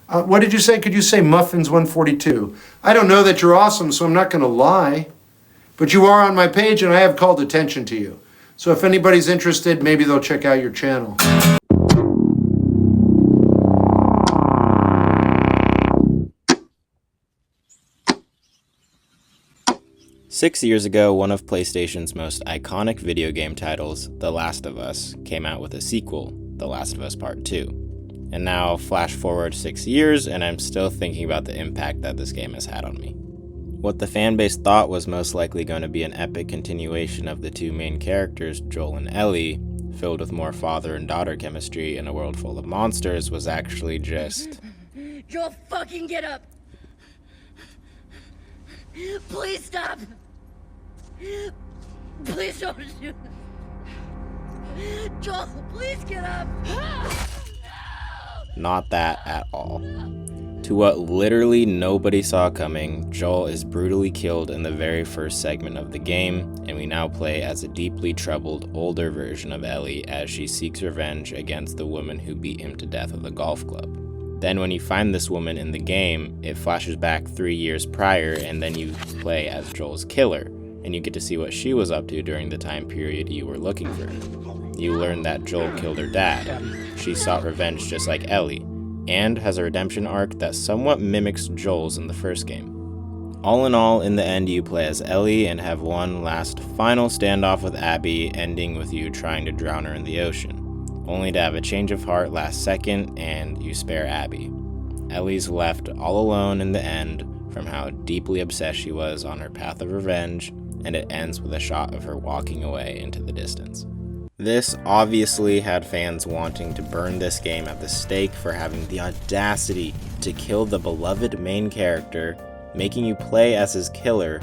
What did you say? Could you say Muffins 142? I don't know that you're awesome, so I'm not going to lie. But you are on my page, and I have called attention to you. So if anybody's interested, maybe they'll check out your channel. Six years ago, one of PlayStation's most iconic video game titles, The Last of Us, came out with a sequel, The Last of Us Part 2. And now, flash forward 6 years, and I'm still thinking about the impact that this game has had on me. What the fanbase thought was most likely going to be an epic continuation of the two main characters, Joel and Ellie, filled with more father and daughter chemistry in a world full of monsters, was actually just... Joel, fucking get up! Please stop! Please don't shoot! Joel, please get up! Not that at all. To what literally nobody saw coming, Joel is brutally killed in the very first segment of the game, and we now play as a deeply troubled, older version of Ellie as she seeks revenge against the woman who beat him to death with a golf club. Then when you find this woman in the game, it flashes back 3 years prior, and then you play as Joel's killer, and you get to see what she was up to during the time period you were looking for. You learn that Joel killed her dad. She sought revenge just like Ellie, and has a redemption arc that somewhat mimics Joel's in the first game. All in all, in the end you play as Ellie and have one last final standoff with Abby, ending with you trying to drown her in the ocean, only to have a change of heart last second and you spare Abby. Ellie's left all alone in the end from how deeply obsessed she was on her path of revenge, and it ends with a shot of her walking away into the distance. This obviously had fans wanting to burn this game at the stake for having the audacity to kill the beloved main character, making you play as his killer,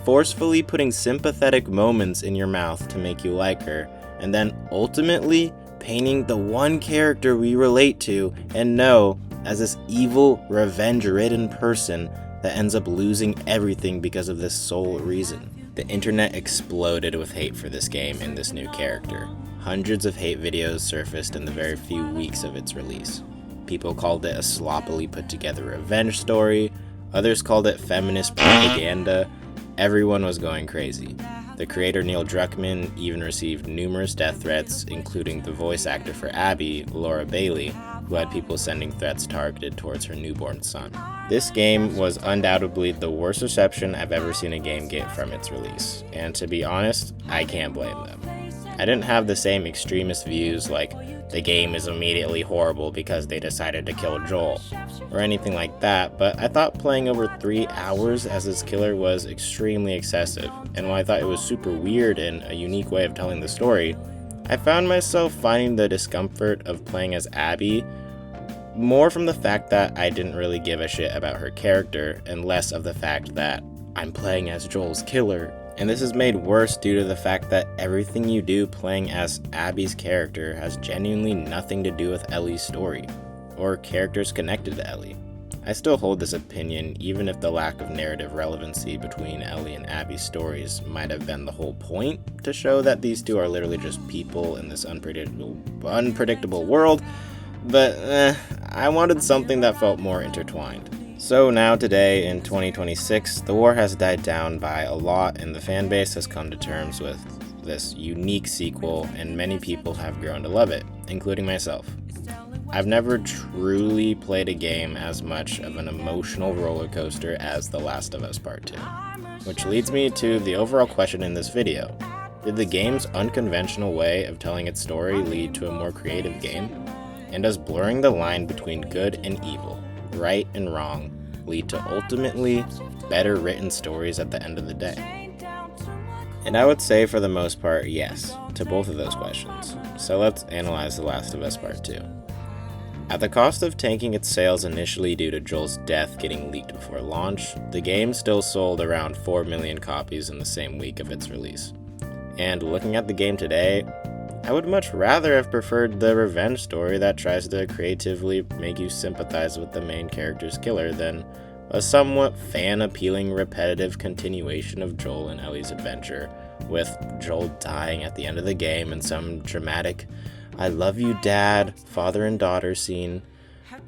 forcefully putting sympathetic moments in your mouth to make you like her, and then ultimately painting the one character we relate to and know as this evil, revenge-ridden person that ends up losing everything because of this sole reason. The internet exploded with hate for this game and this new character. Hundreds of hate videos surfaced in the very few weeks of its release. People called it a sloppily put together revenge story, others called it feminist propaganda. Everyone was going crazy. The creator Neil Druckmann even received numerous death threats, including the voice actor for Abby, Laura Bailey, who had people sending threats targeted towards her newborn son. This game was undoubtedly the worst reception I've ever seen a game get from its release, and to be honest, I can't blame them. I didn't have the same extremist views like the game is immediately horrible because they decided to kill Joel, or anything like that, but I thought playing over 3 hours as his killer was extremely excessive, and while I thought it was super weird and a unique way of telling the story, I found myself finding the discomfort of playing as Abby more from the fact that I didn't really give a shit about her character, and less of the fact that I'm playing as Joel's killer. And this is made worse due to the fact that everything you do playing as Abby's character has genuinely nothing to do with Ellie's story, or characters connected to Ellie. I still hold this opinion even if the lack of narrative relevancy between Ellie and Abby's stories might have been the whole point, to show that these two are literally just people in this unpredictable world, but I wanted something that felt more intertwined. So now today, in 2026, the war has died down by a lot and the fanbase has come to terms with this unique sequel, and many people have grown to love it, including myself. I've never truly played a game as much of an emotional roller coaster as The Last of Us Part 2. Which leads me to the overall question in this video. Did the game's unconventional way of telling its story lead to a more creative game? And does blurring the line between good and evil, right and wrong, lead to ultimately better written stories at the end of the day? And I would say for the most part, yes, to both of those questions. So let's analyze The Last of Us Part 2. At the cost of tanking its sales initially due to Joel's death getting leaked before launch, the game still sold around 4 million copies in the same week of its release. And looking at the game today, I would much rather have preferred the revenge story that tries to creatively make you sympathize with the main character's killer than a somewhat fan-appealing repetitive continuation of Joel and Ellie's adventure, with Joel dying at the end of the game in some dramatic "I love you, Dad," father and daughter scene.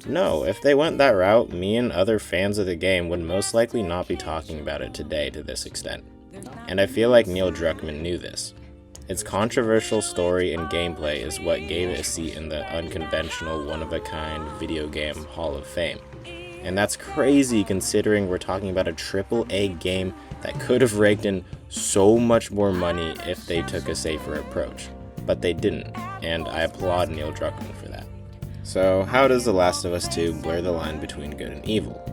No, if they went that route, me and other fans of the game would most likely not be talking about it today to this extent. And I feel like Neil Druckmann knew this. Its controversial story and gameplay is what gave it a seat in the unconventional, one-of-a-kind video game Hall of Fame. And that's crazy considering we're talking about a AAA game that could have raked in so much more money if they took a safer approach. But they didn't, and I applaud Neil Druckmann for that. So how does The Last of Us 2 blur the line between good and evil?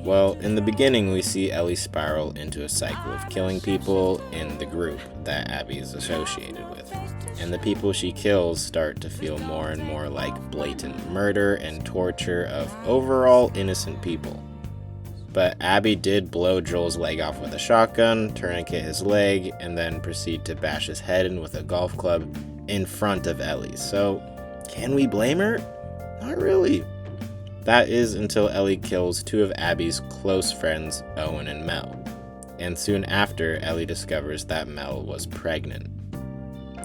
Well, in the beginning we see Ellie spiral into a cycle of killing people in the group that Abby is associated with. And the people she kills start to feel more and more like blatant murder and torture of overall innocent people. But Abby did blow Joel's leg off with a shotgun, tourniquet his leg, and then proceed to bash his head in with a golf club in front of Ellie. So, can we blame her? Not really. That is until Ellie kills two of Abby's close friends, Owen and Mel. And soon after, Ellie discovers that Mel was pregnant.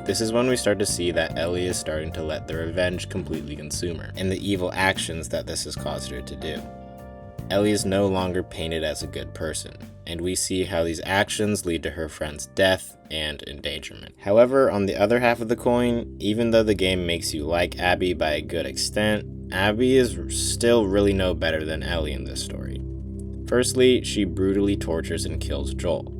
This is when we start to see that Ellie is starting to let the revenge completely consume her, and the evil actions that this has caused her to do. Ellie is no longer painted as a good person, and we see how these actions lead to her friend's death and endangerment. However, on the other half of the coin, even though the game makes you like Abby by a good extent, Abby is still really no better than Ellie in this story. Firstly, she brutally tortures and kills Joel,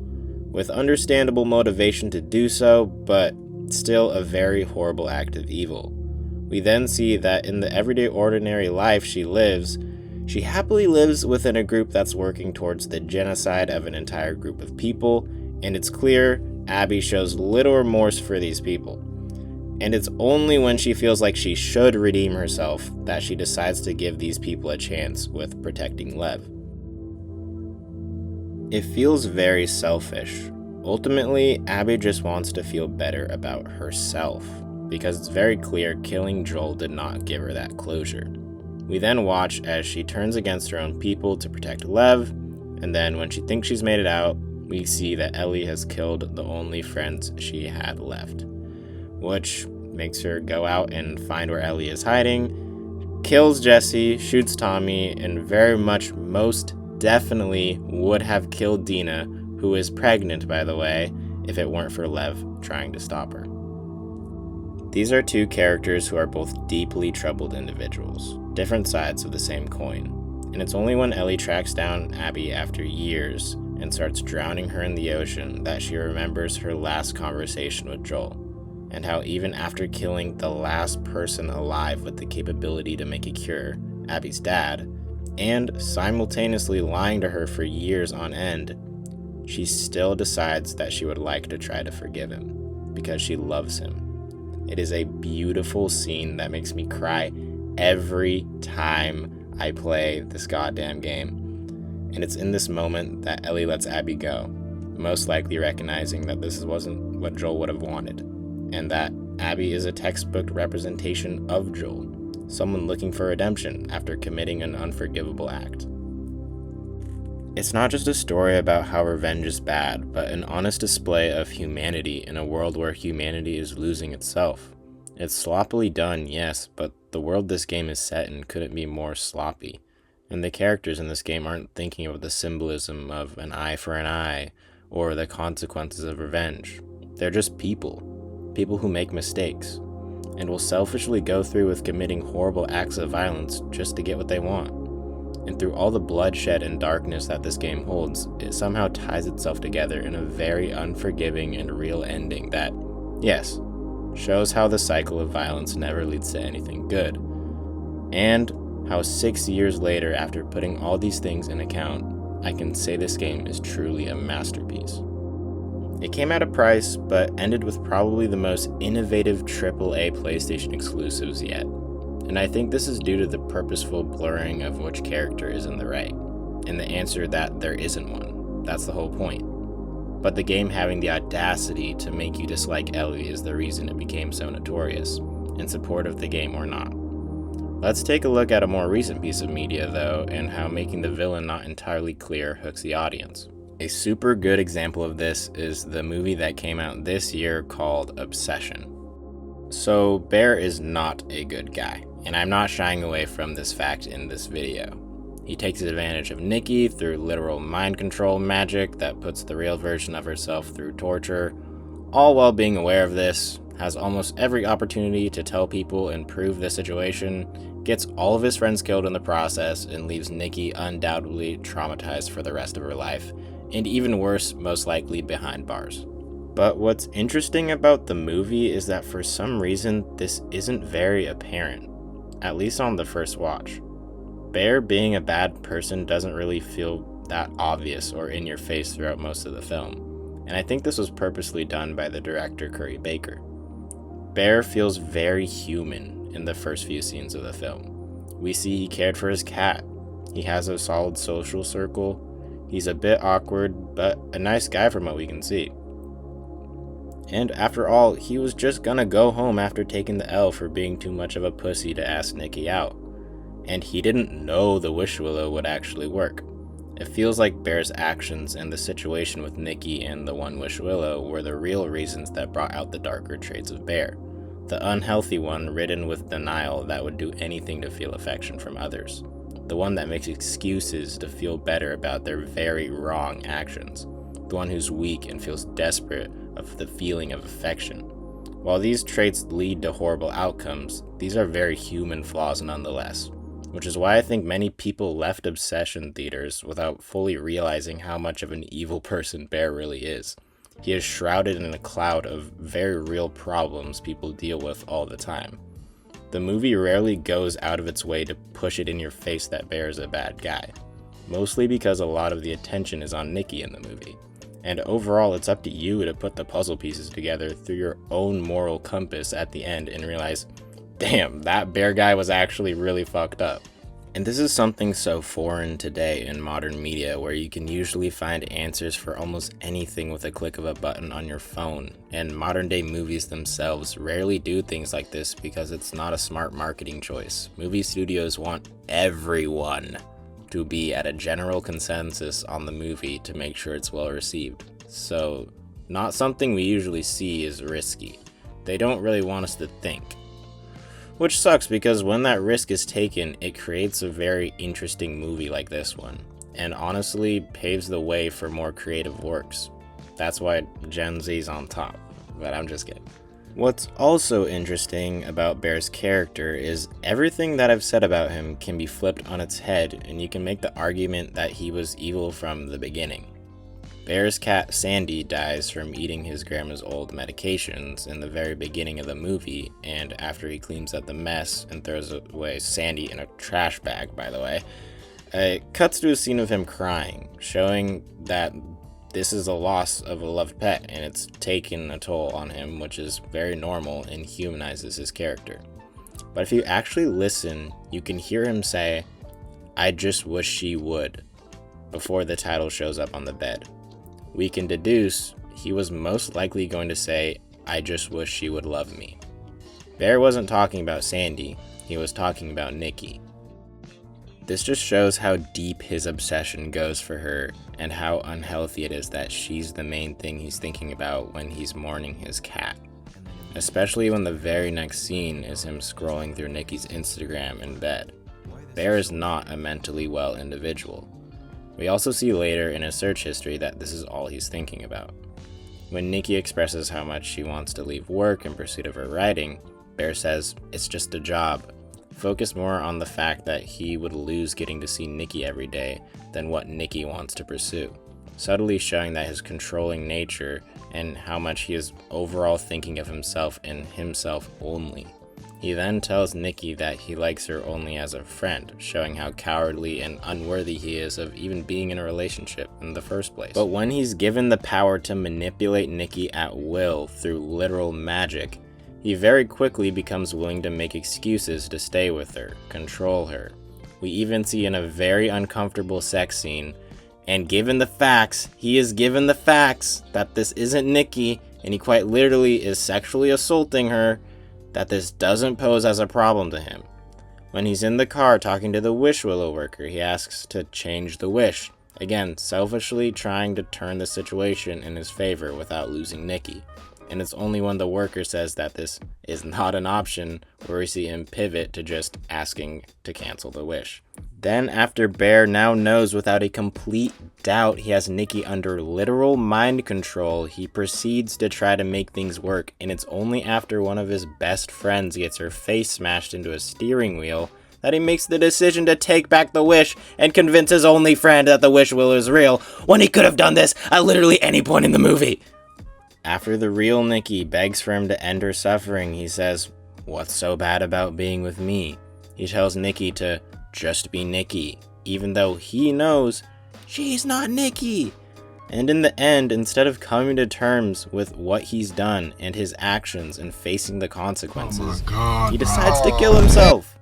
with understandable motivation to do so, but still a very horrible act of evil. We then see that in the everyday ordinary life she lives, she happily lives within a group that's working towards the genocide of an entire group of people, and it's clear Abby shows little remorse for these people. And it's only when she feels like she should redeem herself that she decides to give these people a chance with protecting Lev. It feels very selfish. Ultimately, Abby just wants to feel better about herself, because it's very clear killing Joel did not give her that closure. We then watch as she turns against her own people to protect Lev, and then when she thinks she's made it out, we see that Ellie has killed the only friends she had left, which makes her go out and find where Ellie is hiding, kills Jesse, shoots Tommy, and very much most definitely would have killed Dina, who is pregnant, by the way, if it weren't for Lev trying to stop her. These are two characters who are both deeply troubled individuals, different sides of the same coin, and it's only when Ellie tracks down Abby after years and starts drowning her in the ocean that she remembers her last conversation with Joel, and how even after killing the last person alive with the capability to make a cure, Abby's dad, and simultaneously lying to her for years on end, she still decides that she would like to try to forgive him, because she loves him. It is a beautiful scene that makes me cry every time I play this goddamn game. And it's in this moment that Ellie lets Abby go, most likely recognizing that this wasn't what Joel would have wanted, and that Abby is a textbook representation of Joel, someone looking for redemption after committing an unforgivable act. It's not just a story about how revenge is bad, but an honest display of humanity in a world where humanity is losing itself. It's sloppily done, yes, but the world this game is set in couldn't be more sloppy. And the characters in this game aren't thinking of the symbolism of an eye for an eye, or the consequences of revenge. They're just people who make mistakes, and will selfishly go through with committing horrible acts of violence just to get what they want. And through all the bloodshed and darkness that this game holds, it somehow ties itself together in a very unforgiving and real ending that, yes, shows how the cycle of violence never leads to anything good. And how 6 years later, after putting all these things in account, I can say this game is truly a masterpiece. It came at a price, but ended with probably the most innovative AAA PlayStation exclusives yet. And I think this is due to the purposeful blurring of which character is in the right, and the answer that there isn't one. That's the whole point. But the game having the audacity to make you dislike Ellie is the reason it became so notorious, in support of the game or not. Let's take a look at a more recent piece of media though, and how making the villain not entirely clear hooks the audience. A super good example of this is the movie that came out this year called Obsession. So Bear is not a good guy, and I'm not shying away from this fact in this video. He takes advantage of Nikki through literal mind control magic that puts the real version of herself through torture, all while being aware of this, has almost every opportunity to tell people and prove the situation, gets all of his friends killed in the process, and leaves Nikki undoubtedly traumatized for the rest of her life, and even worse, most likely behind bars. But what's interesting about the movie is that for some reason this isn't very apparent, at least on the first watch. Bear being a bad person doesn't really feel that obvious or in your face throughout most of the film, and I think this was purposely done by the director Curry Baker. Bear feels very human in the first few scenes of the film. We see he cared for his cat, he has a solid social circle, he's a bit awkward, but a nice guy from what we can see. And after all, he was just gonna go home after taking the L for being too much of a pussy to ask Nikki out. And he didn't know the Wish Willow would actually work. It feels like Bear's actions and the situation with Nikki and the One Wish Willow were the real reasons that brought out the darker traits of Bear. The unhealthy one ridden with denial that would do anything to feel affection from others. The one that makes excuses to feel better about their very wrong actions. The one who's weak and feels desperate of the feeling of affection. While these traits lead to horrible outcomes, these are very human flaws nonetheless. Which is why I think many people left Obsession theaters without fully realizing how much of an evil person Bear really is. He is shrouded in a cloud of very real problems people deal with all the time. The movie rarely goes out of its way to push it in your face that Bear is a bad guy, mostly because a lot of the attention is on Nikki in the movie. And overall, it's up to you to put the puzzle pieces together through your own moral compass at the end and realize, damn, that Bear guy was actually really fucked up. And this is something so foreign today in modern media, where you can usually find answers for almost anything with a click of a button on your phone. And modern day movies themselves rarely do things like this because it's not a smart marketing choice. Movie studios want everyone to be at a general consensus on the movie to make sure it's well received. So, not something we usually see is risky. They don't really want us to think. Which sucks because when that risk is taken, it creates a very interesting movie like this one, and honestly paves the way for more creative works. That's why Gen Z's on top, but I'm just kidding. What's also interesting about Bear's character is everything that I've said about him can be flipped on its head, and you can make the argument that he was evil from the beginning. Bear's cat Sandy dies from eating his grandma's old medications in the very beginning of the movie, and after he cleans up the mess and throws away Sandy in a trash bag, by the way, it cuts to a scene of him crying, showing that this is a loss of a loved pet and it's taken a toll on him, which is very normal and humanizes his character. But if you actually listen, you can hear him say, "I just wish she would," before the title shows up on the bed. We can deduce he was most likely going to say, "I just wish she would love me." Bear wasn't talking about Sandy, he was talking about Nikki. This just shows how deep his obsession goes for her and how unhealthy it is that she's the main thing he's thinking about when he's mourning his cat. Especially when the very next scene is him scrolling through Nikki's Instagram in bed. Bear is not a mentally well individual. We also see later in his search history that this is all he's thinking about. When Nikki expresses how much she wants to leave work in pursuit of her writing, Bear says, "It's just a job." Focus more on the fact that he would lose getting to see Nikki every day than what Nikki wants to pursue, subtly showing that his controlling nature and how much he is overall thinking of himself and himself only. He then tells Nikki that he likes her only as a friend, showing how cowardly and unworthy he is of even being in a relationship in the first place. But when he's given the power to manipulate Nikki at will through literal magic, he very quickly becomes willing to make excuses to stay with her, control her. We even see in a very uncomfortable sex scene, and given the facts, he is given the facts that this isn't Nikki, and he quite literally is sexually assaulting her, that this doesn't pose as a problem to him. When he's in the car talking to the Wish Willow worker, he asks to change the wish, again selfishly trying to turn the situation in his favor without losing Nikki. and it's only when the worker says that this is not an option where we see him pivot to just asking to cancel the wish. Then, after Bear now knows without a complete doubt he has Nikki under literal mind control, he proceeds to try to make things work, and it's only after one of his best friends gets her face smashed into a steering wheel that he makes the decision to take back the wish and convince his only friend that the wish wheel is real, when he could have done this at literally any point in the movie. After the real Nikki begs for him to end her suffering, he says, "What's so bad about being with me?" He tells Nikki to just be Nikki, even though he knows she's not Nikki. And in the end, instead of coming to terms with what he's done and his actions and facing the consequences, he decides to kill himself.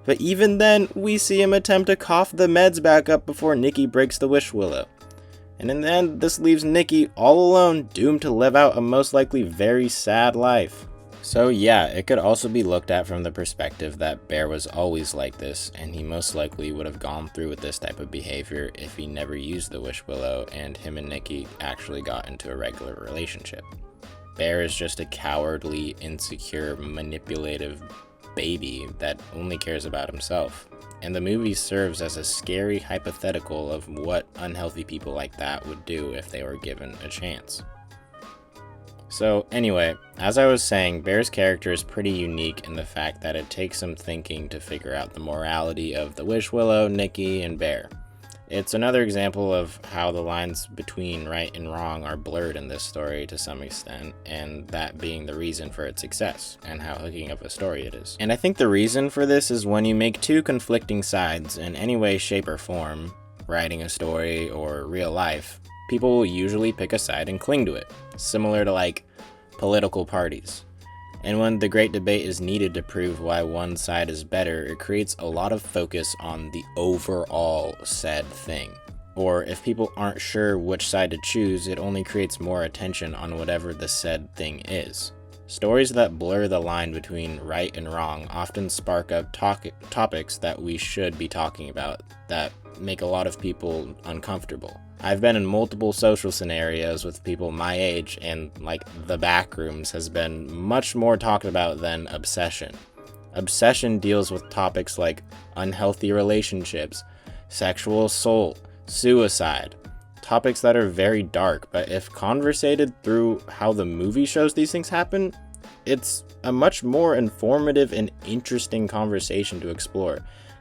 But even then, we see him attempt to cough the meds back up before Nikki breaks the wish willow. And in the end, this leaves Nikki all alone, doomed to live out a most likely very sad life. So yeah, it could also be looked at from the perspective that Bear was always like this, and he most likely would have gone through with this type of behavior if he never used the wish willow and him and Nikki actually got into a regular relationship. Bear is just a cowardly, insecure, manipulative baby that only cares about himself. And the movie serves as a scary hypothetical of what unhealthy people like that would do if they were given a chance. So anyway, as I was saying, Bear's character is pretty unique in the fact that it takes some thinking to figure out the morality of the Wish Willow, Nikki, and Bear. It's another example of how the lines between right and wrong are blurred in this story to some extent, and that being the reason for its success, and how hooking up a story it is. And I think the reason for this is when you make two conflicting sides in any way, shape, or form, writing a story or real life, people will usually pick a side and cling to it, similar to like political parties. And when the great debate is needed to prove why one side is better, it creates a lot of focus on the overall said thing. Or if people aren't sure which side to choose, it only creates more attention on whatever the said thing is. Stories that blur the line between right and wrong often spark up topics that we should be talking about that make a lot of people uncomfortable. I've been in multiple social scenarios with people my age, and like the Backrooms has been much more talked about than Obsession. Obsession deals with topics like unhealthy relationships, sexual assault, suicide, topics that are very dark, but if conversated through how the movie shows these things happen, it's a much more informative and interesting conversation to explore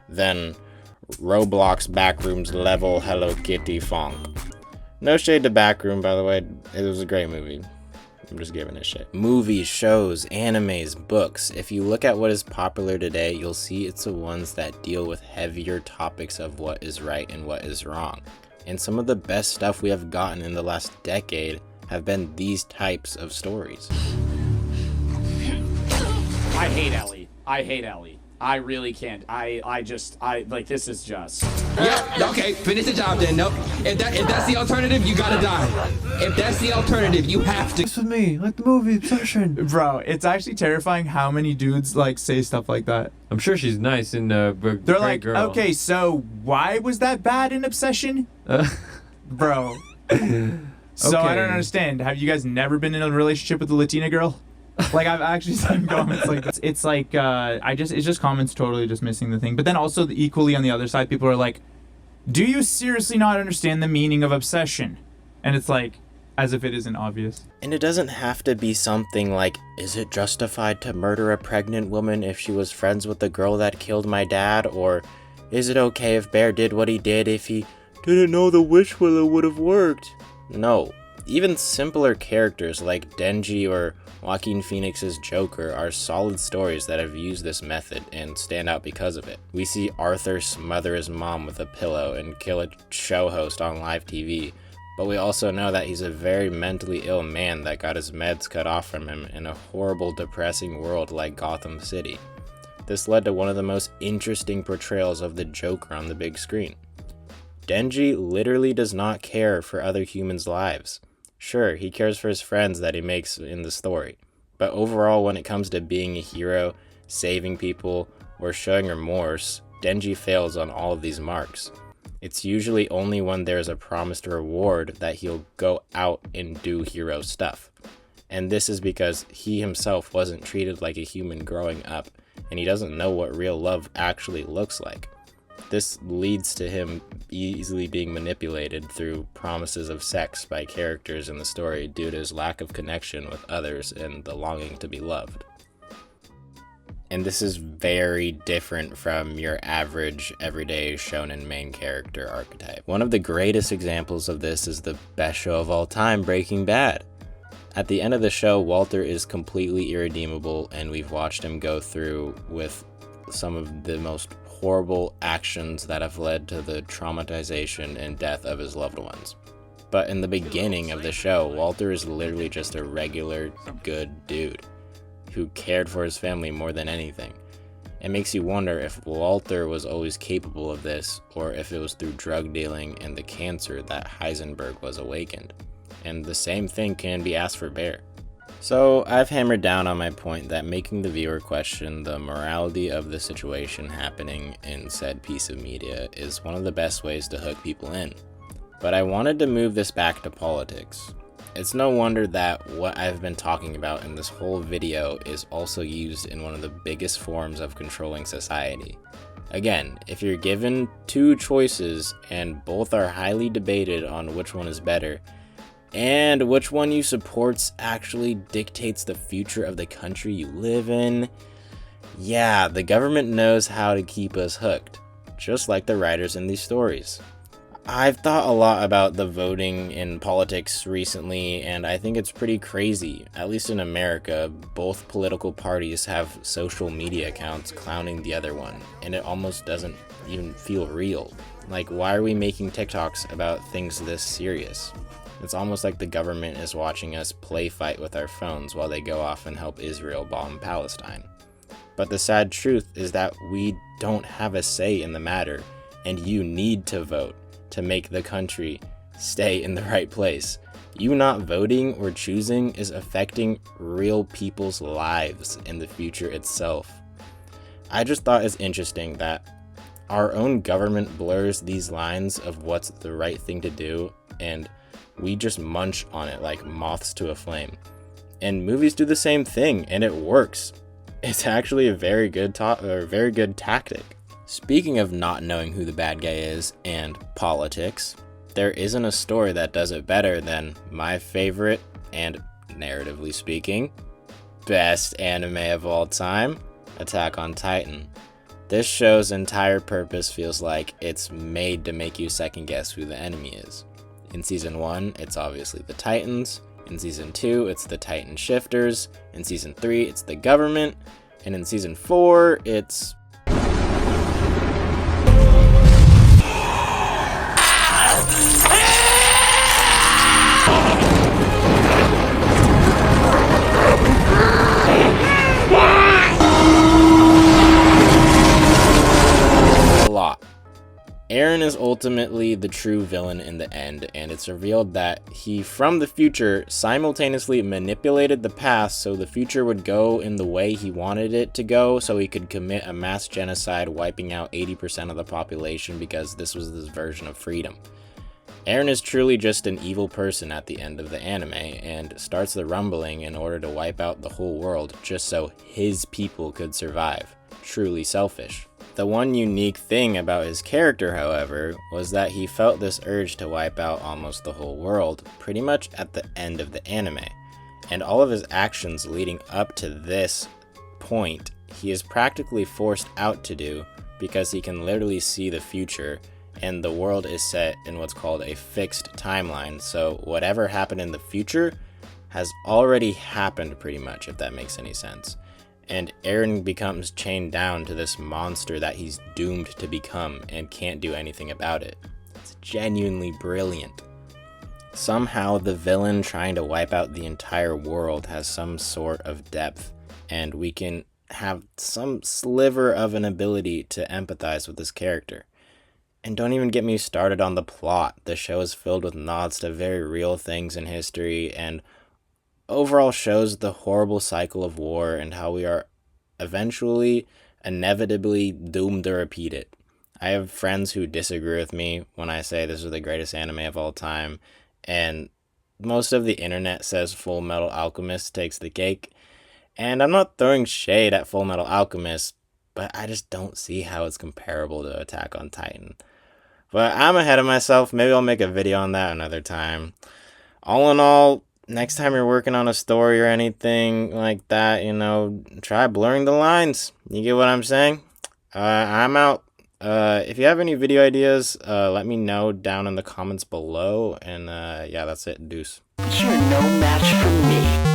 than Roblox Backrooms level Hello Kitty funk. No shade to Backroom, by the way, it was a great movie. I'm just giving it shit. Movies, shows, animes, books. If you look at what is popular today, you'll see it's the ones that deal with heavier topics of what is right and what is wrong. And some of the best stuff we have gotten in the last decade have been these types of stories. I hate Ellie. I hate Ellie. I really can't. Like, this is just... Yeah, okay, finish the job then. Nope. If that's the alternative, you gotta die. If that's the alternative, you have to. This with me, like the movie Obsession. Bro, it's actually terrifying how many dudes like say stuff like that. I'm sure she's nice and They're like, girl. Okay, so why was that bad in Obsession? Bro. So I don't understand. Have you guys never been in a relationship with a Latina girl? Like, I've actually seen comments like that. It's like, it's just comments totally just missing the thing. But then also equally on the other side, people are like, do you seriously not understand the meaning of obsession? And it's like, as if it isn't obvious. And it doesn't have to be something like, is it justified to murder a pregnant woman if she was friends with the girl that killed my dad? Or is it okay if Bear did what he did if he didn't know the wish willow would have worked? No. Even simpler characters like Denji or Joaquin Phoenix's Joker are solid stories that have used this method and stand out because of it. We see Arthur smother his mom with a pillow and kill a show host on live TV, but we also know that he's a very mentally ill man that got his meds cut off from him in a horrible, depressing world like Gotham City. This led to one of the most interesting portrayals of the Joker on the big screen. Denji literally does not care for other humans' lives. Sure, he cares for his friends that he makes in the story, but overall when it comes to being a hero, saving people, or showing remorse, Denji fails on all of these marks. It's usually only when there's a promised reward that he'll go out and do hero stuff. And this is because he himself wasn't treated like a human growing up, and he doesn't know what real love actually looks like. This leads to him easily being manipulated through promises of sex by characters in the story due to his lack of connection with others and the longing to be loved. And this is very different from your average, everyday shonen main character archetype. One of the greatest examples of this is the best show of all time, Breaking Bad. At the end of the show, Walter is completely irredeemable, and we've watched him go through with some of the most horrible actions that have led to the traumatization and death of his loved ones. But in the beginning of the show, Walter is literally just a regular, good dude who cared for his family more than anything. It makes you wonder if Walter was always capable of this, or if it was through drug dealing and the cancer that Heisenberg was awakened. And the same thing can be asked for Bear. So I've hammered down on my point that making the viewer question the morality of the situation happening in said piece of media is one of the best ways to hook people in. But I wanted to move this back to politics. It's no wonder that what I've been talking about in this whole video is also used in one of the biggest forms of controlling society. Again, if you're given two choices and both are highly debated on which one is better, and which one you supports actually dictates the future of the country you live in, yeah, the government knows how to keep us hooked, just like the writers in these stories. I've thought a lot about the voting in politics recently, and I think it's pretty crazy. At least in America, both political parties have social media accounts clowning the other one, and it almost doesn't even feel real. Like, why are we making TikToks about things this serious? It's almost like the government is watching us play fight with our phones while they go off and help Israel bomb Palestine. But the sad truth is that we don't have a say in the matter, and you need to vote to make the country stay in the right place. You not voting or choosing is affecting real people's lives and the future itself. I just thought it's interesting that our own government blurs these lines of what's the right thing to do, and we just munch on it like moths to a flame. And movies do the same thing, and it works. It's actually a very good tactic. Speaking of not knowing who the bad guy is and politics, there isn't a story that does it better than my favorite and, narratively speaking, best anime of all time, Attack on Titan. This show's entire purpose feels like it's made to make you second guess who the enemy is. In Season 1, it's obviously the Titans. In Season 2, it's the Titan Shifters. In Season 3, it's the government. And in Season 4, it's... a lot. Eren is ultimately the true villain in the end, and it's revealed that he, from the future, simultaneously manipulated the past so the future would go in the way he wanted it to go, so he could commit a mass genocide wiping out 80% of the population because this was his version of freedom. Eren is truly just an evil person at the end of the anime, and starts the rumbling in order to wipe out the whole world just so his people could survive. Truly selfish. The one unique thing about his character, however, was that he felt this urge to wipe out almost the whole world pretty much at the end of the anime. And all of his actions leading up to this point, he is practically forced out to do because he can literally see the future, and the world is set in what's called a fixed timeline, so whatever happened in the future has already happened pretty much, if that makes any sense. And Eren becomes chained down to this monster that he's doomed to become and can't do anything about it. It's genuinely brilliant. Somehow the villain trying to wipe out the entire world has some sort of depth, and we can have some sliver of an ability to empathize with this character. And don't even get me started on the plot. The show is filled with nods to very real things in history, and overall shows the horrible cycle of war and how we are eventually, inevitably doomed to repeat it. I have friends who disagree with me when I say this is the greatest anime of all time, and most of the internet says Full Metal Alchemist takes the cake. And I'm not throwing shade at Full Metal Alchemist, but I just don't see how it's comparable to Attack on Titan. But I'm ahead of myself. Maybe I'll make a video on that another time. All in all, next time you're working on a story or anything like that, you know, try blurring the lines. You get what I'm saying? I'm out. If you have any video ideas, let me know down in the comments below. And yeah, that's it. Deuce. You're no match for me.